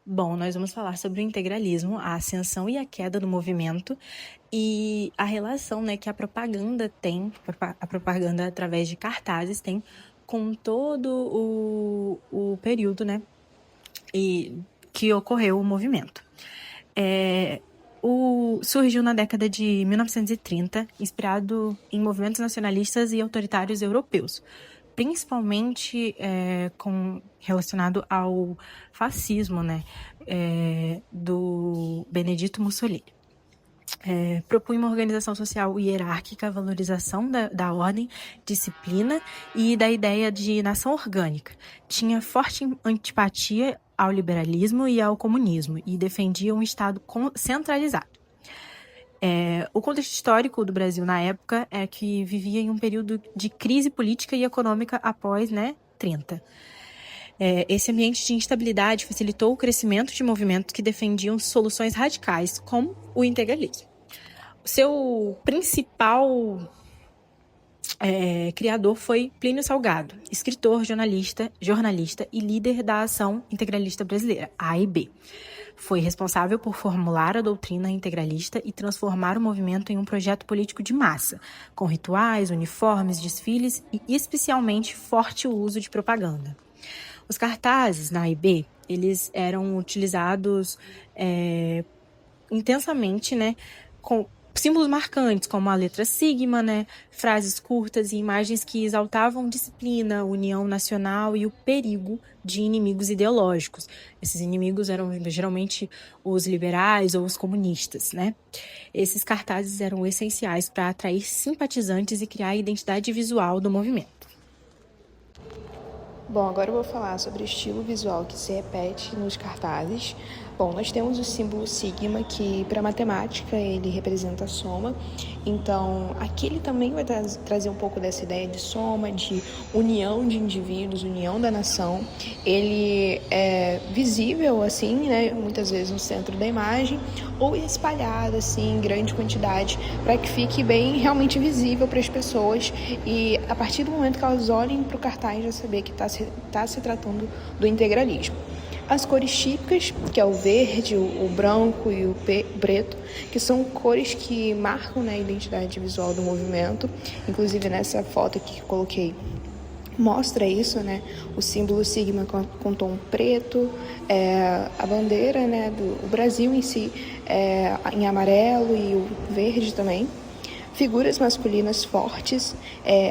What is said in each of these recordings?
Bom, nós vamos falar sobre o integralismo, a ascensão e a queda do movimento e a relação, né, que a propaganda tem, a propaganda através de cartazes tem com todo o período, né, e que ocorreu o movimento. Surgiu na década de 1930, inspirado em movimentos nacionalistas e autoritários europeus, principalmente relacionado ao fascismo, né, do Benedito Mussolini. Propunha uma organização social hierárquica, valorização da ordem, disciplina e da ideia de nação orgânica. Tinha forte antipatia ao liberalismo e ao comunismo e defendia um Estado centralizado. O contexto histórico do Brasil na época é que vivia em um período de crise política e econômica após 30. Esse ambiente de instabilidade facilitou o crescimento de movimentos que defendiam soluções radicais, como o integralismo. O seu principal criador foi Plínio Salgado, escritor, jornalista e líder da Ação Integralista Brasileira, AIB. Foi responsável por formular a doutrina integralista e transformar o movimento em um projeto político de massa, com rituais, uniformes, desfiles e, especialmente, forte uso de propaganda. Os cartazes na AIB, eles eram utilizados intensamente, né, com símbolos marcantes, como a letra sigma, né, frases curtas e imagens que exaltavam disciplina, união nacional e o perigo de inimigos ideológicos. Esses inimigos eram geralmente os liberais ou os comunistas, né? Esses cartazes eram essenciais para atrair simpatizantes e criar a identidade visual do movimento. Bom, agora eu vou falar sobre o estilo visual que se repete nos cartazes. Bom, nós temos o símbolo sigma, que para matemática ele representa a soma. Então, aqui ele também vai trazer um pouco dessa ideia de soma, de união de indivíduos, união da nação. Ele é visível, assim, né, muitas vezes no centro da imagem, ou espalhado, assim, em grande quantidade, para que fique bem realmente visível para as pessoas. E a partir do momento que elas olhem para o cartaz, já saber que está se tratando do integralismo. As cores típicas, que é o verde, o branco e o preto, que são cores que marcam, né, a identidade visual do movimento. Inclusive nessa foto aqui que eu coloquei, mostra isso, né? O símbolo sigma com tom preto, a bandeira, né, do Brasil em si, em amarelo e o verde também. Figuras masculinas fortes,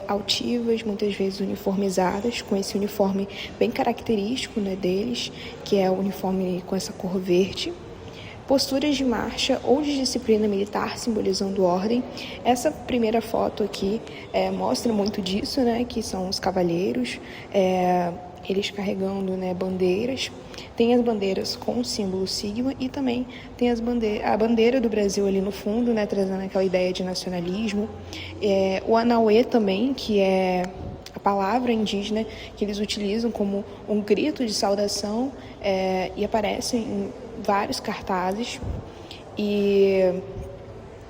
altivas, muitas vezes uniformizadas, com esse uniforme bem característico, né, deles, que é o uniforme com essa cor verde. Posturas de marcha ou de disciplina militar, simbolizando ordem. Essa primeira foto aqui mostra muito disso, né, que são os cavalheiros, eles carregando, né, bandeiras. Tem as bandeiras com o símbolo sigma e também tem a bandeira do Brasil ali no fundo, né, trazendo aquela ideia de nacionalismo. O Anauê também, que é a palavra indígena que eles utilizam como um grito de saudação, e aparece em vários cartazes. E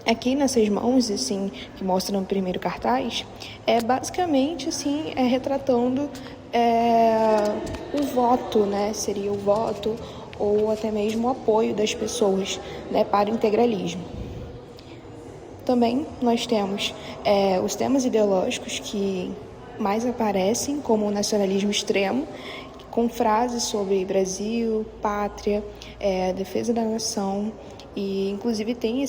aqui nessas mãos, assim, que mostram no primeiro cartaz, basicamente, assim, retratando o voto, né? Seria o voto ou até mesmo o apoio das pessoas, né, para o integralismo. Também nós temos os temas ideológicos que mais aparecem, como o nacionalismo extremo, com frases sobre Brasil, pátria, defesa da nação, e inclusive tem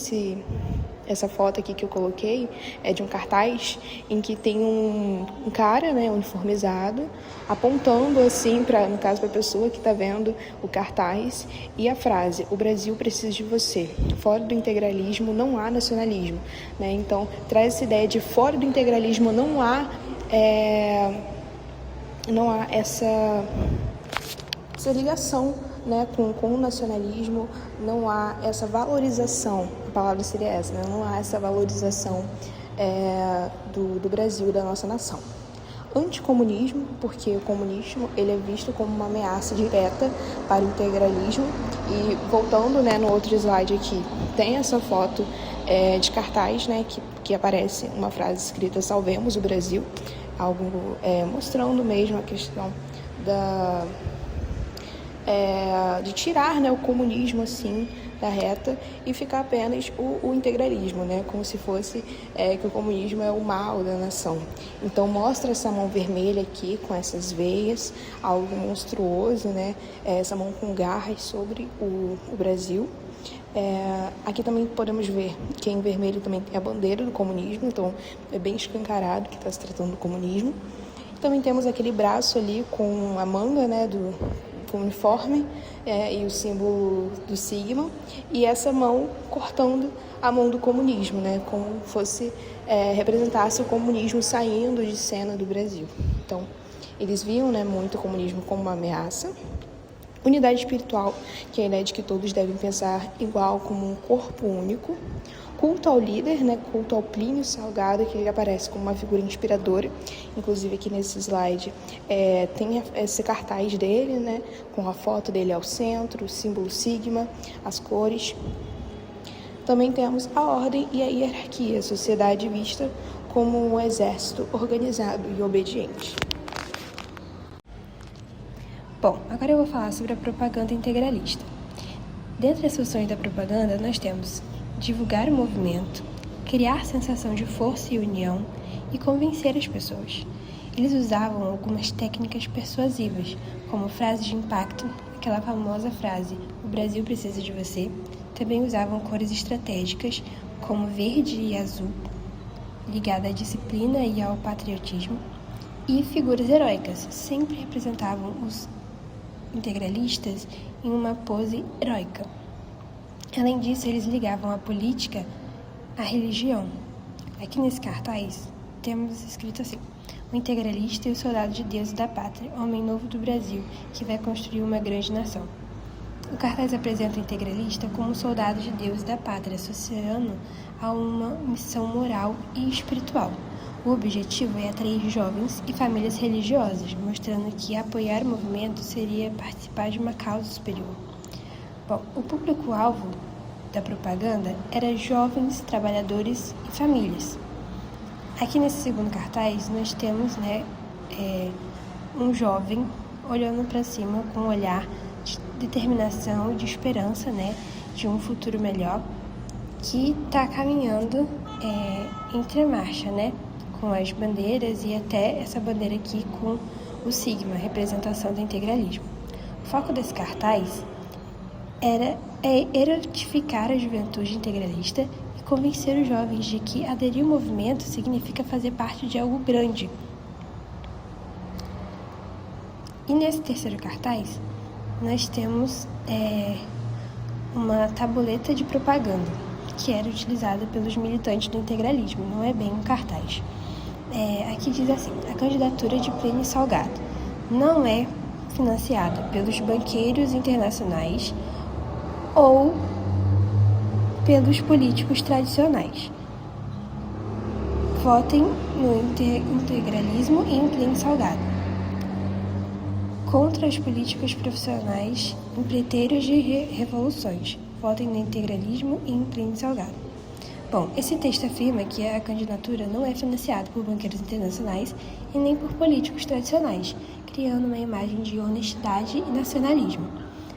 essa foto aqui que eu coloquei, de um cartaz em que tem um cara, né, uniformizado, apontando assim, no caso para a pessoa que está vendo o cartaz, e a frase: o Brasil precisa de você, fora do integralismo não há nacionalismo, né? Então traz essa ideia de fora do integralismo não há essa ligação, né, com o nacionalismo, não há essa valorização, a palavra seria essa, né? Não há essa valorização do Brasil, da nossa nação. Anticomunismo, porque o comunismo ele é visto como uma ameaça direta para o integralismo. E voltando, né, no outro slide aqui, tem essa foto de cartaz, né, que aparece uma frase escrita: salvemos o Brasil, algo mostrando mesmo a questão de tirar, né, o comunismo assim da reta e ficar apenas o integralismo, né, como se fosse que o comunismo é o mal da nação. Então mostra essa mão vermelha aqui com essas veias, algo monstruoso, né, essa mão com garras sobre o Brasil. Aqui também podemos ver que em vermelho também tem a bandeira do comunismo, então é bem escancarado que está se tratando do comunismo. Também temos aquele braço ali com a manga, né, com o uniforme e o símbolo do sigma, e essa mão cortando a mão do comunismo, né, como fosse representasse o comunismo saindo de cena do Brasil. Então, eles viam, né, muito o comunismo como uma ameaça. Unidade espiritual, que é a ideia de que todos devem pensar igual, como um corpo único. Culto ao líder, né? Culto ao Plínio Salgado, que ele aparece como uma figura inspiradora. Inclusive aqui nesse slide tem esse cartaz dele, né? Com a foto dele ao centro, o símbolo sigma, as cores. Também temos a ordem e a hierarquia, a sociedade vista como um exército organizado e obediente. Bom, agora eu vou falar sobre a propaganda integralista. Dentre as funções da propaganda, nós temos divulgar o movimento, criar sensação de força e união e convencer as pessoas. Eles usavam algumas técnicas persuasivas, como frases de impacto, aquela famosa frase, o Brasil precisa de você. Também usavam cores estratégicas, como verde e azul, ligada à disciplina e ao patriotismo, e figuras heróicas, sempre representavam os integralistas em uma pose heróica. Além disso, eles ligavam a política à religião. Aqui nesse cartaz temos escrito assim: o integralista e o soldado de Deus e da pátria, homem novo do Brasil, que vai construir uma grande nação. O cartaz apresenta o integralista como um soldado de Deus e da pátria, associando a uma missão moral e espiritual. O objetivo é atrair jovens e famílias religiosas, mostrando que apoiar o movimento seria participar de uma causa superior. Bom, o público-alvo da propaganda era jovens, trabalhadores e famílias. Aqui nesse segundo cartaz nós temos um jovem olhando para cima com um olhar de determinação e de esperança, de um futuro melhor, que está caminhando entre a marcha, com as bandeiras e até essa bandeira aqui com o sigma, representação do integralismo. O foco desse cartaz era erotificar a juventude integralista e convencer os jovens de que aderir ao movimento significa fazer parte de algo grande. E nesse terceiro cartaz, nós temos uma tabuleta de propaganda, que era utilizada pelos militantes do integralismo, não é bem um cartaz. Aqui diz assim: a candidatura de Plínio Salgado não é financiada pelos banqueiros internacionais ou pelos políticos tradicionais. Votem no integralismo e em Plínio Salgado. Contra as políticas profissionais, empreiteiros de revoluções. Votem no integralismo e em Plínio Salgado. Bom, esse texto afirma que a candidatura não é financiada por banqueiros internacionais e nem por políticos tradicionais, criando uma imagem de honestidade e nacionalismo.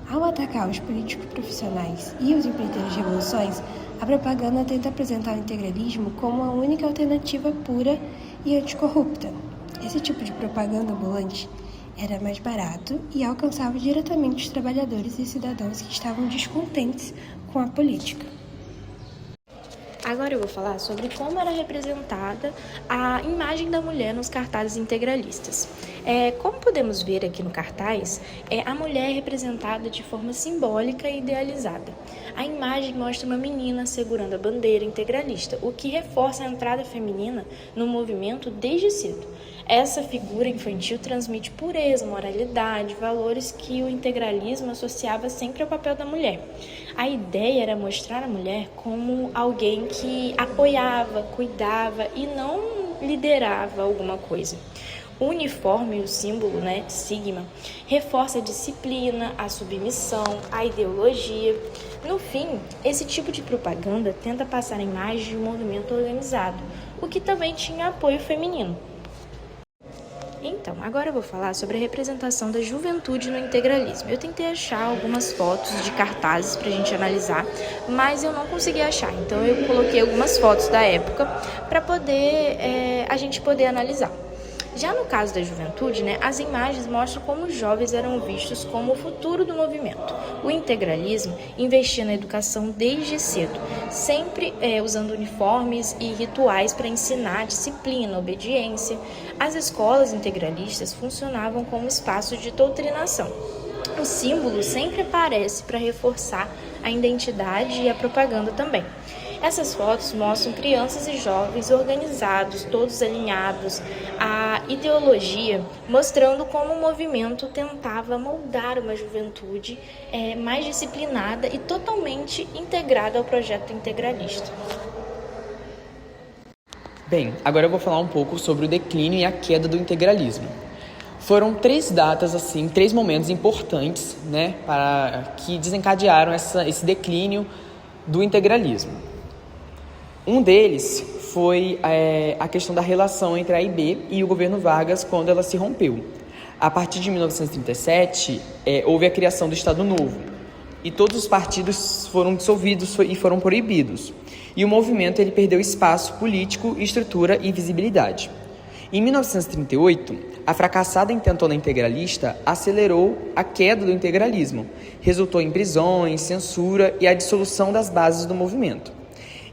Ao atacar os políticos profissionais e os empreiteiros de revoluções, a propaganda tenta apresentar o integralismo como a única alternativa pura e anticorrupta. Esse tipo de propaganda ambulante era mais barato e alcançava diretamente os trabalhadores e cidadãos que estavam descontentes com a política. Agora eu vou falar sobre como era representada a imagem da mulher nos cartazes integralistas. Como podemos ver aqui no cartaz, a mulher é representada de forma simbólica e idealizada. A imagem mostra uma menina segurando a bandeira integralista, o que reforça a entrada feminina no movimento desde cedo. Essa figura infantil transmite pureza, moralidade, valores que o integralismo associava sempre ao papel da mulher. A ideia era mostrar a mulher como alguém que apoiava, cuidava e não liderava alguma coisa. O uniforme, o símbolo, sigma, reforça a disciplina, a submissão, a ideologia. No fim, esse tipo de propaganda tenta passar a imagem de um movimento organizado, o que também tinha apoio feminino. Então, agora eu vou falar sobre a representação da juventude no integralismo. Eu tentei achar algumas fotos de cartazes para a gente analisar, mas eu não consegui achar. Então, eu coloquei algumas fotos da época para poder a gente poder analisar. Já no caso da juventude, as imagens mostram como os jovens eram vistos como o futuro do movimento. O integralismo investia na educação desde cedo, sempre usando uniformes e rituais para ensinar disciplina, obediência. As escolas integralistas funcionavam como espaços de doutrinação. O símbolo sempre aparece para reforçar a identidade e a propaganda também. Essas fotos mostram crianças e jovens organizados, todos alinhados à ideologia, mostrando como o movimento tentava moldar uma juventude mais disciplinada e totalmente integrada ao projeto integralista. Bem, agora eu vou falar um pouco sobre o declínio e a queda do integralismo. Foram 3 datas, 3 momentos importantes, para que desencadearam esse declínio do integralismo. Um deles foi a questão da relação entre a AIB e o governo Vargas quando ela se rompeu. A partir de 1937, houve a criação do Estado Novo e todos os partidos foram dissolvidos e foram proibidos. E o movimento ele perdeu espaço político, estrutura e visibilidade. Em 1938, a fracassada intentona integralista acelerou a queda do integralismo, resultou em prisões, censura e a dissolução das bases do movimento.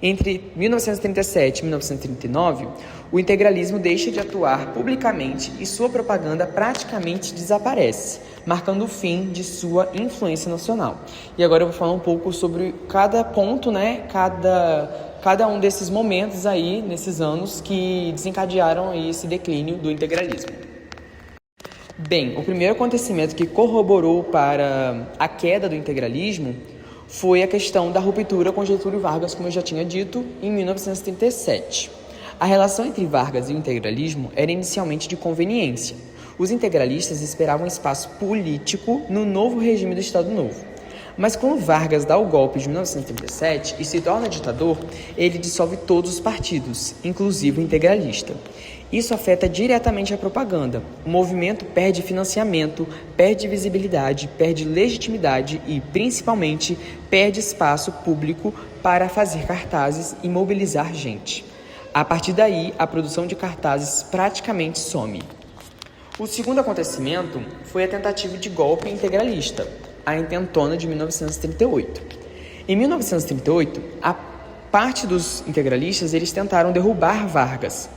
Entre 1937 e 1939, o integralismo deixa de atuar publicamente e sua propaganda praticamente desaparece, marcando o fim de sua influência nacional. E agora eu vou falar um pouco sobre cada ponto, cada um desses momentos aí, nesses anos, que desencadearam esse declínio do integralismo. Bem, o primeiro acontecimento que corroborou para a queda do integralismo foi a questão da ruptura com Getúlio Vargas, como eu já tinha dito, em 1937. A relação entre Vargas e o integralismo era inicialmente de conveniência. Os integralistas esperavam espaço político no novo regime do Estado Novo. Mas quando Vargas dá o golpe de 1937 e se torna ditador, ele dissolve todos os partidos, inclusive o integralista. Isso afeta diretamente a propaganda. O movimento perde financiamento, perde visibilidade, perde legitimidade e, principalmente, perde espaço público para fazer cartazes e mobilizar gente. A partir daí, a produção de cartazes praticamente some. O segundo acontecimento foi a tentativa de golpe integralista, a intentona de 1938. Em 1938, a parte dos integralistas eles tentaram derrubar Vargas.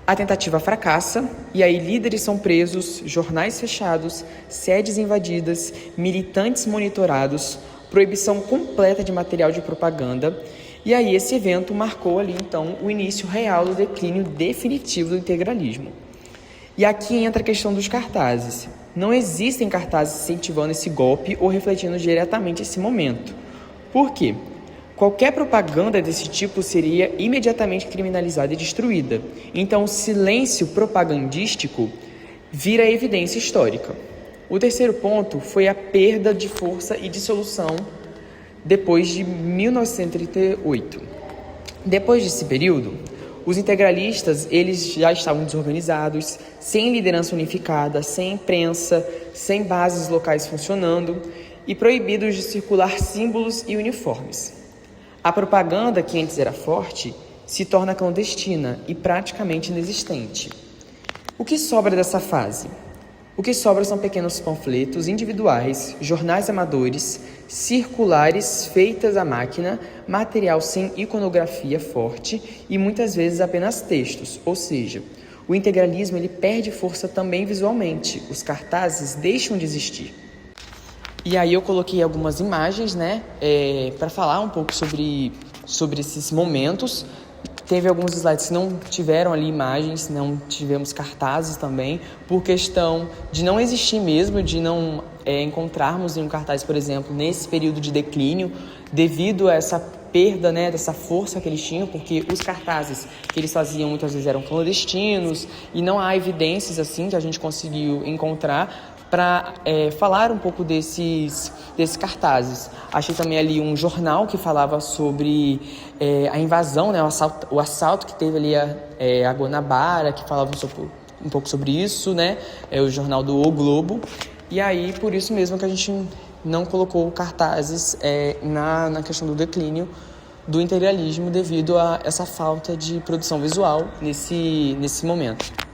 A tentativa fracassa e aí líderes são presos, jornais fechados, sedes invadidas, militantes monitorados, proibição completa de material de propaganda. E aí esse evento marcou ali então o início real do declínio definitivo do integralismo. E aqui entra a questão dos cartazes. Não existem cartazes incentivando esse golpe ou refletindo diretamente esse momento. Por quê? Qualquer propaganda desse tipo seria imediatamente criminalizada e destruída. Então, o silêncio propagandístico vira evidência histórica. O terceiro ponto foi a perda de força e dissolução depois de 1938. Depois desse período, os integralistas eles já estavam desorganizados, sem liderança unificada, sem imprensa, sem bases locais funcionando e proibidos de circular símbolos e uniformes. A propaganda, que antes era forte, se torna clandestina e praticamente inexistente. O que sobra dessa fase? O que sobra são pequenos panfletos individuais, jornais amadores, circulares feitas à máquina, material sem iconografia forte e muitas vezes apenas textos, ou seja, o integralismo ele perde força também visualmente, os cartazes deixam de existir. E aí eu coloquei algumas imagens, para falar um pouco sobre esses momentos. Teve alguns slides que não tiveram ali imagens, não tivemos cartazes também, por questão de não existir mesmo, de não encontrarmos em um cartaz, por exemplo, nesse período de declínio, devido a essa perda, dessa força que eles tinham, porque os cartazes que eles faziam muitas vezes eram clandestinos e não há evidências assim que a gente conseguiu encontrar para falar um pouco desses cartazes. Achei também ali um jornal que falava sobre a invasão, o assalto que teve ali a Guanabara, que falava um pouco sobre isso, né? É o jornal do O Globo. E aí, por isso mesmo que a gente não colocou cartazes na questão do declínio do integralismo devido a essa falta de produção visual nesse momento.